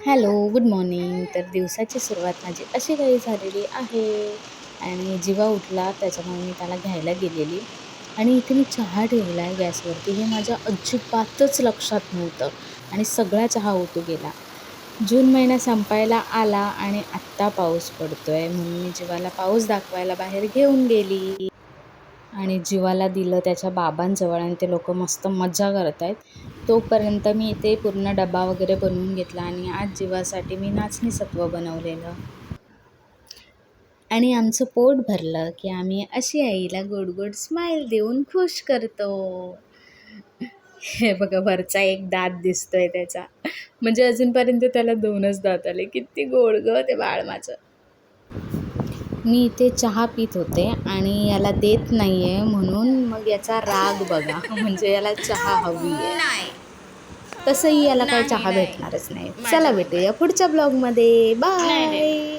Hello, good morning. तर दिवसाची सुरुवात माझी अशी काही झालेली आहे आणि जीवा उठला त्याच्यामुळे मी त्याला घ्यायला गेलेली आणि इथे मी चहा ठेवला आहे गॅसवरती. हे माझ्या अजिबातच लक्षात नव्हतं आणि सगळा चहा ओतू गेला. जून महिना संपायला आला आणि आत्ता पाऊस पडतो आहे म्हणून मी जीवाला पाऊस दाखवायला बाहेर घेऊन गेली आणि जीवाला दिलं त्याच्या बाबांजवळ आणि ते लोक मस्त मज्जा करत आहेत. तोपर्यंत मी इथे पूर्ण डबा वगैरे बनवून घेतला आणि आज जीवासाठी मी नाचणी सत्व बनवलेलं आणि आमचं पोट भरलं की आम्ही अशी आईला गोड गोड स्माईल देऊन खुश करतो. हे बघा, वरचा एक दात दिसतोय त्याचा, म्हणजे अजूनपर्यंत त्याला 2च दात आले. किती गोड ग ते बाळ माझं. मी इथे चहा पीत होते आणि याला देत नाही आहे म्हणून मग याचा राग बघा. म्हणजे याला चहा हवी आहे. नाही तसंही याला काही नाही चहा नाही भेटणारच नाही. चला माझ्या भेटूया पुढच्या ब्लॉगमध्ये. बाय.